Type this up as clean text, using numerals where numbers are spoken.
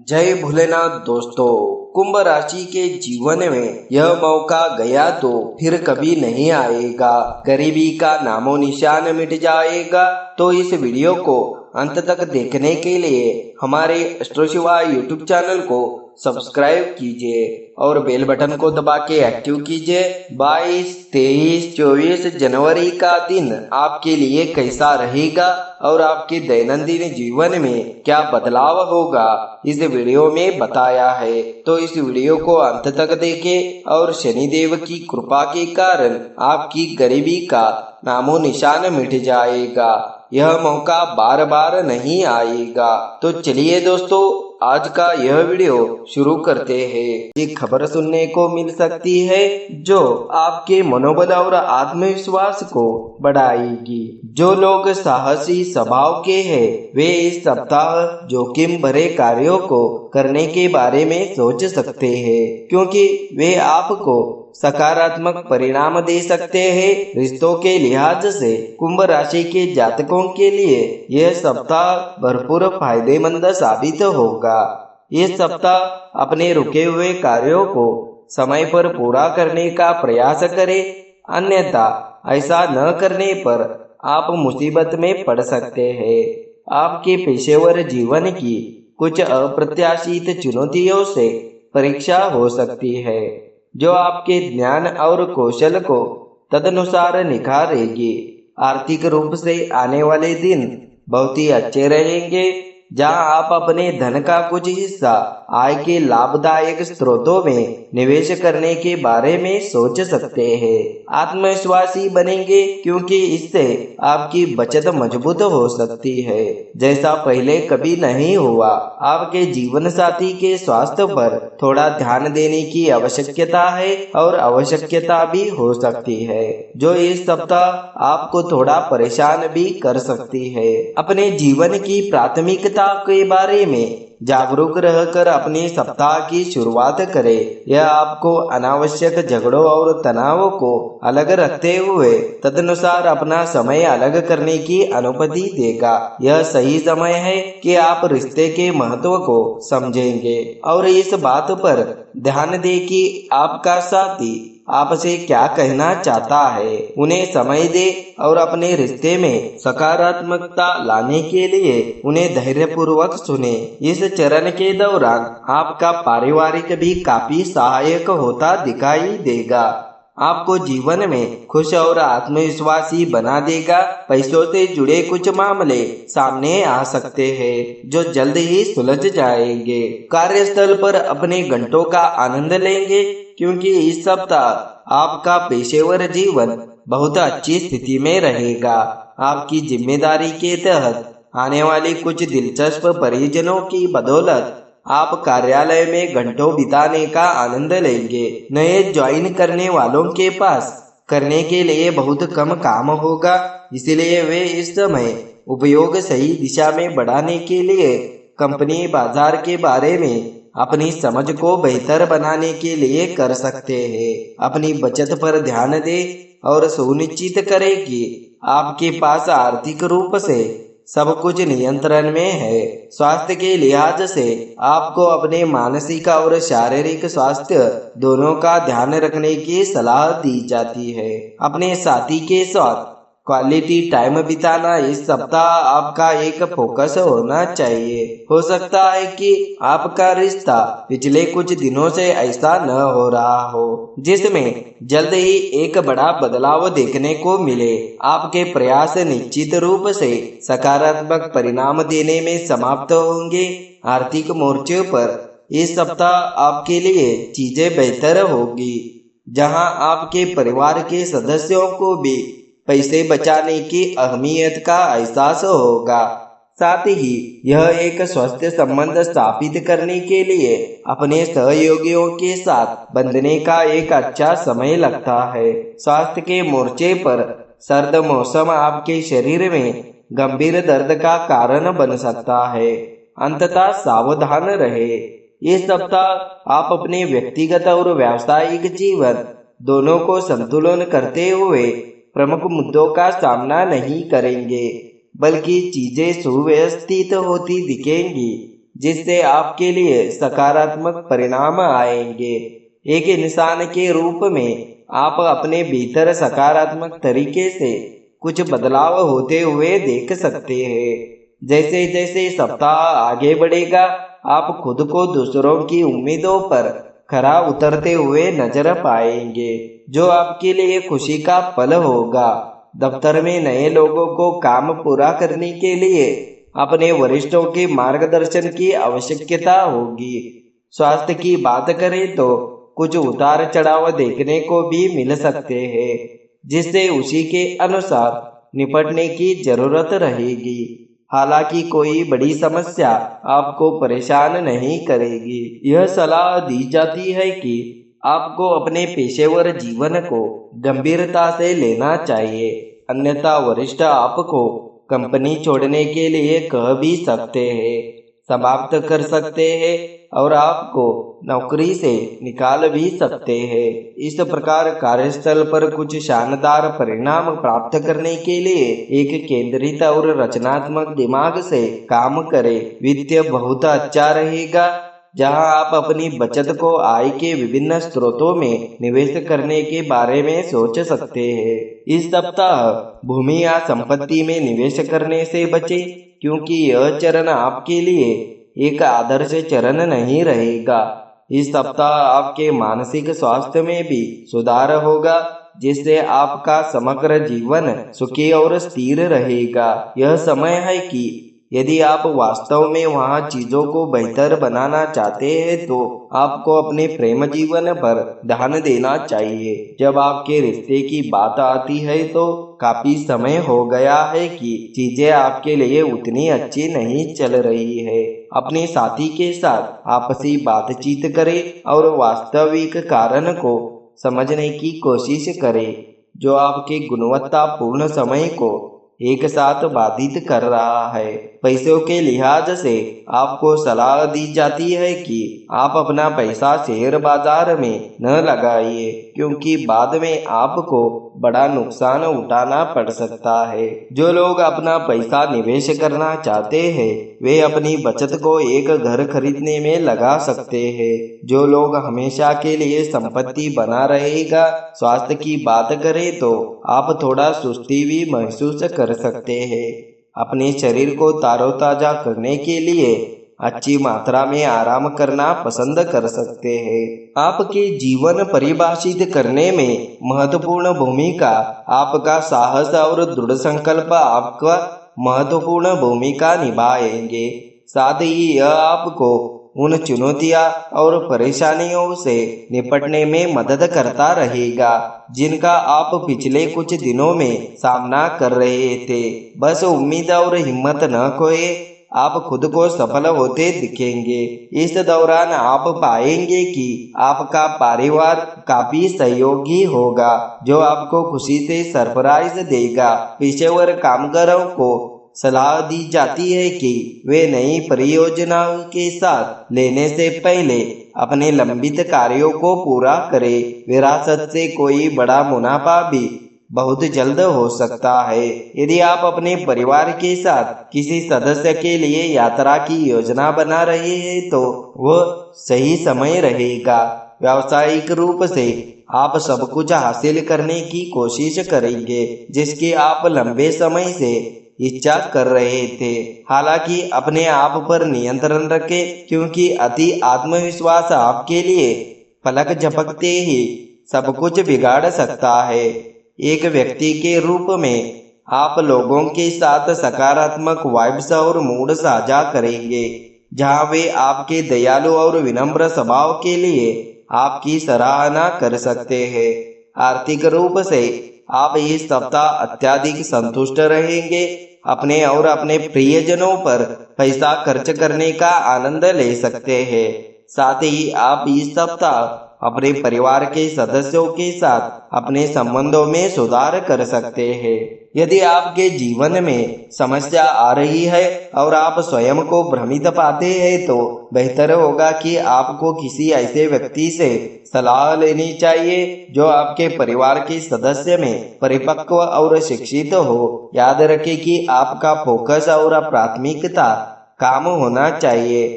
जय भोलेनाथ दोस्तों। कुंभ राशि के जीवन में यह मौका गया तो फिर कभी नहीं आएगा। गरीबी का नामो निशान मिट जाएगा। तो इस वीडियो को अंत तक देखने के लिए हमारे एस्ट्रोशिवा यूट्यूब चैनल को सब्सक्राइब कीजिए और बेल बटन को दबा के एक्टिव कीजिए। 22, 23, 24 जनवरी का दिन आपके लिए कैसा रहेगा और आपके दैनंदिन जीवन में क्या बदलाव होगा, इस वीडियो में बताया है। तो इस वीडियो को अंत तक देखें और शनिदेव की कृपा के कारण आपकी गरीबी का नामो निशान मिट जाएगा। यह मौका बार बार नहीं आएगा। तो चलिए दोस्तों, आज का यह वीडियो शुरू करते हैं। ये खबर सुनने को मिल सकती है जो आपके मनोबल और आत्मविश्वास को बढ़ाएगी। जो लोग साहसी स्वभाव के हैं वे इस सप्ताह जोखिम भरे कार्यों को करने के बारे में सोच सकते हैं, क्योंकि वे आपको सकारात्मक परिणाम दे सकते हैं। रिश्तों के लिहाज से कुंभ राशि के जातकों के लिए यह सप्ताह भरपूर फायदेमंद साबित होगा। यह सप्ताह अपने रुके हुए कार्यों को समय पर पूरा करने का प्रयास करें, अन्यथा ऐसा न करने पर आप मुसीबत में पड़ सकते हैं। आपके पेशेवर जीवन की कुछ अप्रत्याशित चुनौतियों से परीक्षा हो सकती है, जो आपके ज्ञान और कौशल को तदनुसार निखारेगी। आर्थिक रूप से आने वाले दिन बहुत ही अच्छे रहेंगे, जहां आप अपने धन का कुछ हिस्सा आय के लाभदायक स्रोतों में निवेश करने के बारे में सोच सकते हैं। आत्मविश्वासी बनेंगे क्योंकि इससे आपकी बचत मजबूत हो सकती है, जैसा पहले कभी नहीं हुआ। आपके जीवन साथी के स्वास्थ्य पर थोड़ा ध्यान देने की आवश्यकता है और आवश्यकता भी हो सकती है, जो इस सप्ताह आपको थोड़ा परेशान भी कर सकती है। अपने जीवन की प्राथमिकता के बारे में जागरूक रहकर अपने सप्ताह की शुरुआत करें। यह आपको अनावश्यक झगड़ों और तनाव को अलग रखते हुए तदनुसार अपना समय अलग करने की अनुमति देगा। यह सही समय है कि आप रिश्ते के महत्व को समझेंगे और इस बात पर ध्यान दें कि आपका साथी आपसे क्या कहना चाहता है। उन्हें समय दे और अपने रिश्ते में सकारात्मकता लाने के लिए उन्हें धैर्यपूर्वक सुने। इस चरण के दौरान आपका पारिवारिक भी काफी सहायक होता दिखाई देगा। आपको जीवन में खुश और आत्मविश्वासी बना देगा। पैसों से जुड़े कुछ मामले सामने आ सकते हैं जो जल्द ही सुलझ जाएंगे। कार्यस्थल पर अपने घंटों का आनंद लेंगे, क्योंकि इस सप्ताह आपका पेशेवर जीवन बहुत अच्छी स्थिति में रहेगा। आपकी जिम्मेदारी के तहत आने वाली कुछ दिलचस्प परियोजनाओं की बदौलत आप कार्यालय में घंटों बिताने का आनंद लेंगे। नए ज्वाइन करने वालों के पास करने के लिए बहुत कम काम होगा, इसलिए वे इस समय उपयोग सही दिशा में बढ़ाने के लिए कंपनी बाजार के बारे में अपनी समझ को बेहतर बनाने के लिए कर सकते हैं। अपनी बचत पर ध्यान दें और सुनिश्चित करें कि आपके पास आर्थिक रूप से सब कुछ नियंत्रण में है। स्वास्थ्य के लिहाज से आपको अपने मानसिक और शारीरिक स्वास्थ्य दोनों का ध्यान रखने की सलाह दी जाती है। अपने साथी के साथ क्वालिटी टाइम बिताना इस सप्ताह आपका एक फोकस होना चाहिए। हो सकता है कि आपका रिश्ता पिछले कुछ दिनों से ऐसा न हो रहा हो, जिसमें जल्द ही एक बड़ा बदलाव देखने को मिले। आपके प्रयास निश्चित रूप से सकारात्मक परिणाम देने में समाप्त होंगे। आर्थिक मोर्चे पर इस सप्ताह आपके लिए चीजें बेहतर होगी, जहां आपके परिवार के सदस्यों को भी पैसे बचाने की अहमियत का एहसास होगा। साथ ही यह एक स्वस्थ संबंध स्थापित करने के लिए अपने सहयोगियों के साथ बंधने का एक अच्छा समय लगता है। स्वास्थ्य के मोर्चे पर सर्द मौसम आपके शरीर में गंभीर दर्द का कारण बन सकता है, अंततः सावधान रहे। इस सप्ताह आप अपने व्यक्तिगत और व्यावसायिक जीवन दोनों को संतुलन करते हुए प्रमुख मुद्दों का सामना नहीं करेंगे, बल्कि चीजें सुव्यवस्थित होती दिखेंगी। जिससे आपके लिए सकारात्मक परिणाम आएंगे। एक इंसान के रूप में आप अपने भीतर सकारात्मक तरीके से कुछ बदलाव होते हुए देख सकते हैं। जैसे जैसे सप्ताह आगे बढ़ेगा, आप खुद को दूसरों की उम्मीदों पर खरा उतरते हुए नजर पाएंगे, जो आपके लिए खुशी का पल होगा। दफ्तर में नए लोगों को काम पूरा करने के लिए अपने वरिष्ठों के मार्गदर्शन की आवश्यकता होगी। स्वास्थ्य की बात करें तो कुछ उतार चढ़ाव देखने को भी मिल सकते हैं, जिससे उसी के अनुसार निपटने की जरूरत रहेगी। हालांकि कोई बड़ी समस्या आपको परेशान नहीं करेगी। यह सलाह दी जाती है कि आपको अपने पेशेवर जीवन को गंभीरता से लेना चाहिए, अन्यथा वरिष्ठ आपको कंपनी छोड़ने के लिए कह भी सकते हैं, समाप्त कर सकते हैं और आपको नौकरी से निकाल भी सकते हैं। इस प्रकार कार्यस्थल पर कुछ शानदार परिणाम प्राप्त करने के लिए एक केंद्रित और रचनात्मक दिमाग से काम करें। वित्त बहुत अच्छा रहेगा, जहां आप अपनी बचत को आय के विभिन्न स्रोतों में निवेश करने के बारे में सोच सकते हैं। इस सप्ताह भूमि या संपत्ति में निवेश करने से बचें, क्योंकि यह चरण आपके लिए एक आदर्श चरण नहीं रहेगा। इस सप्ताह आपके मानसिक स्वास्थ्य में भी सुधार होगा, जिससे आपका समग्र जीवन सुखी और स्थिर रहेगा। यह समय है कि यदि आप वास्तव में वहाँ चीजों को बेहतर बनाना चाहते हैं तो आपको अपने प्रेम जीवन पर ध्यान देना चाहिए। जब आपके रिश्ते की बात आती है तो काफी समय हो गया है कि चीजें आपके लिए उतनी अच्छी नहीं चल रही है। अपने साथी के साथ आपसी बातचीत करें और वास्तविक कारण को समझने की कोशिश करें, जो आपके गुणवत्तापूर्ण समय को एक साथ बाधित कर रहा है। पैसों के लिहाज से आपको सलाह दी जाती है कि आप अपना पैसा शेयर बाजार में न लगाइए, क्योंकि बाद में आपको बड़ा नुकसान उठाना पड़ सकता है। जो लोग अपना पैसा निवेश करना चाहते हैं वे अपनी बचत को एक घर खरीदने में लगा सकते हैं। जो लोग हमेशा के लिए संपत्ति बना रहेगा। स्वास्थ्य की बात करें तो आप थोड़ा सुस्ती भी महसूस कर सकते हैं। अपने शरीर को तारोताजा करने के लिए अच्छी मात्रा में आराम करना पसंद कर सकते हैं। आपके जीवन परिभाषित करने में महत्वपूर्ण भूमिका आपका साहस और दृढ़ संकल्प आपका महत्वपूर्ण भूमिका निभाएंगे। साथ ही यह आपको उन चुनौतियां और परेशानियों से निपटने में मदद करता रहेगा जिनका आप पिछले कुछ दिनों में सामना कर रहे थे। बस उम्मीद और हिम्मत न खोए, आप खुद को सफल होते दिखेंगे। इस दौरान आप पाएंगे कि आपका परिवार काफी सहयोगी होगा, जो आपको खुशी से सरप्राइज देगा। पेशेवर कामगारों को सलाह दी जाती है कि वे नई परियोजनाओं के साथ लेने से पहले अपने लंबित कार्यों को पूरा करें। विरासत से कोई बड़ा मुनाफा भी बहुत जल्द हो सकता है। यदि आप अपने परिवार के साथ किसी सदस्य के लिए यात्रा की योजना बना रहे हैं तो वह सही समय रहेगा। व्यावसायिक रूप से आप सब कुछ हासिल करने की कोशिश करेंगे जिसकी आप लंबे समय से इच्छा कर रहे थे। हालांकि अपने आप पर नियंत्रण रखें, क्योंकि अति आत्मविश्वास आपके लिए पलक झपकते ही सब कुछ बिगाड़ सकता है। एक व्यक्ति के रूप में आप लोगों के साथ सकारात्मक वाइब्स और मूड साझा करेंगे, जहां वे आपके दयालु और विनम्र स्वभाव के लिए आपकी सराहना कर सकते हैं। आर्थिक रूप से आप इस सप्ताह अत्यधिक संतुष्ट रहेंगे। अपने और अपने प्रियजनों पर पैसा खर्च करने का आनंद ले सकते हैं। साथ ही आप इस सप्ताह अपने परिवार के सदस्यों के साथ अपने संबंधों में सुधार कर सकते हैं। यदि आपके जीवन में समस्या आ रही है और आप स्वयं को भ्रमित पाते हैं तो बेहतर होगा कि आपको किसी ऐसे व्यक्ति से सलाह लेनी चाहिए जो आपके परिवार के सदस्य में परिपक्व और शिक्षित हो। याद रखें कि आपका फोकस और प्राथमिकता काम होना चाहिए